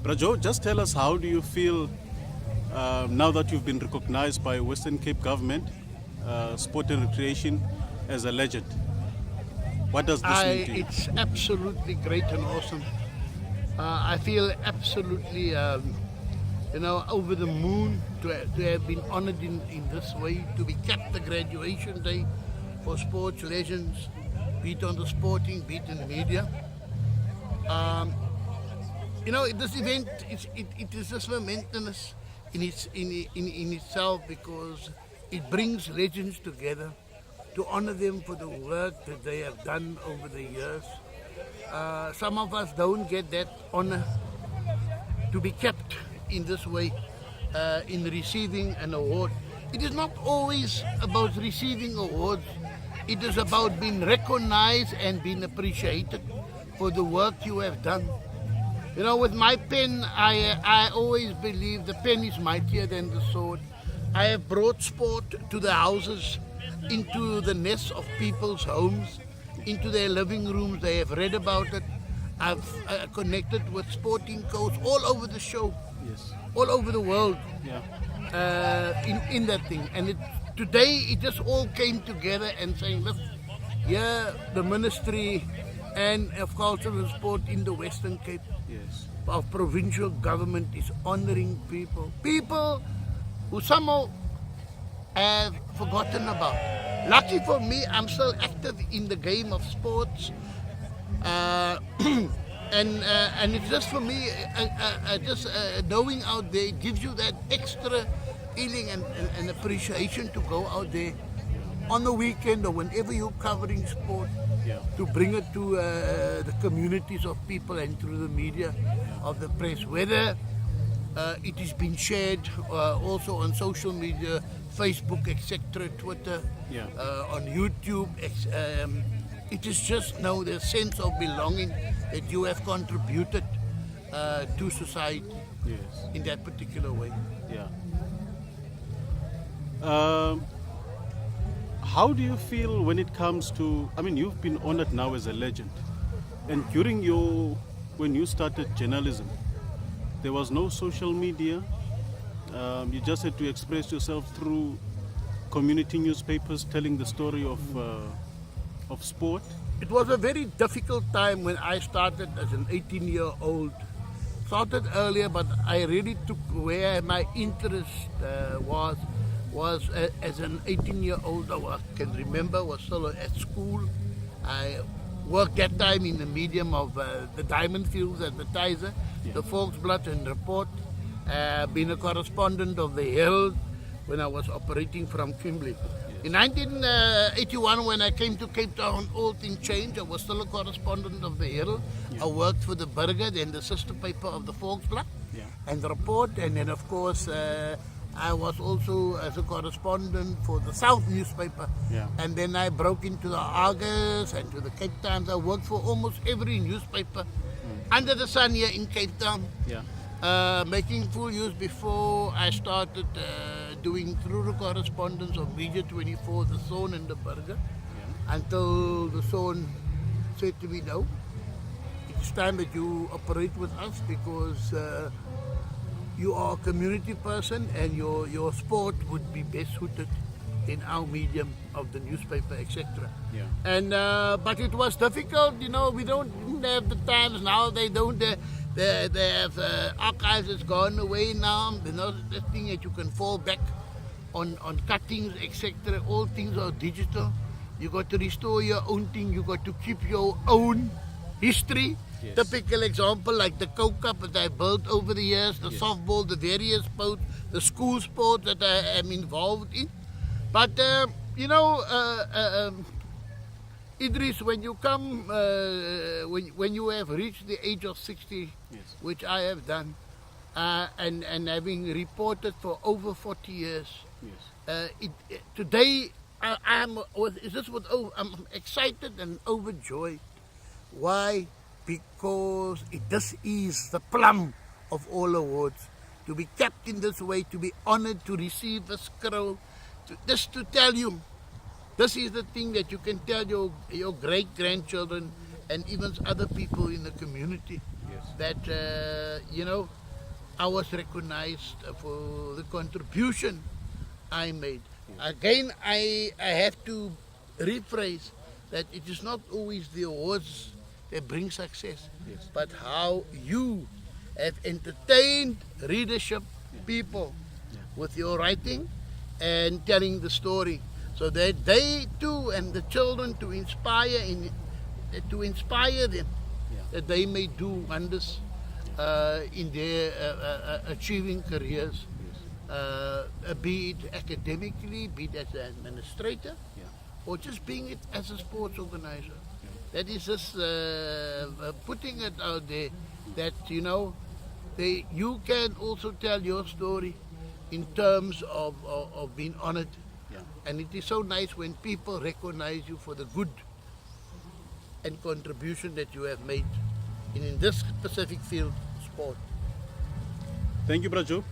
Rajo, just tell us, how do you feel now that you've been recognized by Western Cape government, sport and recreation, as a legend? What does this mean to you? It's absolutely great and awesome. I feel absolutely, over the moon to have been honored in this way, to be kept the graduation day for sports legends, be it on the sporting, be it in the media. This event, it is just momentous in itself, because it brings legends together to honor them for the work that they have done over the years. Some of us don't get that honor to be kept in this way, in receiving an award. It is not always about receiving awards. It is about being recognized and being appreciated for the work you have done. With my pen, I always believe the pen is mightier than the sword. I have brought sport to the houses, into the nests of people's homes, into their living rooms. They have read about it. I've connected with sporting codes all over the show, Yes. all over the world, Yeah. in that thing. And today it just all came together and saying, look, here the Ministry and of Culture and Sport in the Western Cape, Yes. of provincial government, is honoring people who somehow have forgotten about. Lucky for me, I'm still active in the game of sports, and it's just for me, just knowing out there, it gives you that extra feeling and appreciation to go out there on the weekend or whenever you're covering sport, Yeah. to bring it to the communities of people and through the media of the press, whether it is being shared also on social media, Facebook, etc., Twitter, Yeah. on YouTube. It is just now the sense of belonging that you have contributed to society Yes. in that particular way. Yeah. How do you feel when it comes to, you've been honored now as a legend, and when you started journalism, there was no social media. You just had to express yourself through community newspapers telling the story of sport. It was a very difficult time when I started as an 18-year-old. Started earlier, but I really took where my interest was as an 18-year-old. I can remember, was still at school. I worked that time in the medium of the Diamond Fields Advertiser, the Volksblad and Report, being a correspondent of the Herald when I was operating from Kimberley. In 1981, when I came to Cape Town, all things changed. I was still a correspondent of the Herald. I worked for the Burger, then the sister paper of the Volksblad, and the Report, and then of course I was also as a correspondent for the South newspaper, and then I broke into the Argus and to the Cape Times. I worked for almost every newspaper under the sun here in Cape Town, making full use before I started doing through the correspondence of Media 24, the Zone and the Burger, until the Zone said to me, no, it's time that you operate with us, because you are a community person and your sport would be best suited in our medium of the newspaper, etc. And but it was difficult, we didn't have the times now. They don't. They have archives that's gone away now. The thing that you can fall back on cuttings, etc. All things are digital. You got to restore your own thing. You got to keep your own history. Yes. Typical example like the Coke Cup that I built over the years, the softball, the various sports, the school sports that I am involved in. But Idris, when you come, when you have reached the age of 60, which I have done, and having reported for over 40 years, today I'm excited and overjoyed. Why? Because this is the plum of all awards. To be kept in this way, to be honored, to receive a scroll, just to tell you, this is the thing that you can tell your great-grandchildren and even other people in the community. that, I was recognized for the contribution I made. Again, I have to rephrase that it is not always the awards that bring success, but how you have entertained readership, people, with your writing and telling the story, so that they too and the children to inspire them, that they may do wonders in their achieving careers, be it academically, be it as an administrator, or just being it as a sports organizer. That is just putting it out there that, you can also tell your story in terms of being honored. And it is so nice when people recognize you for the good and contribution that you have made in this specific field, sport. Thank you, Brother Joe.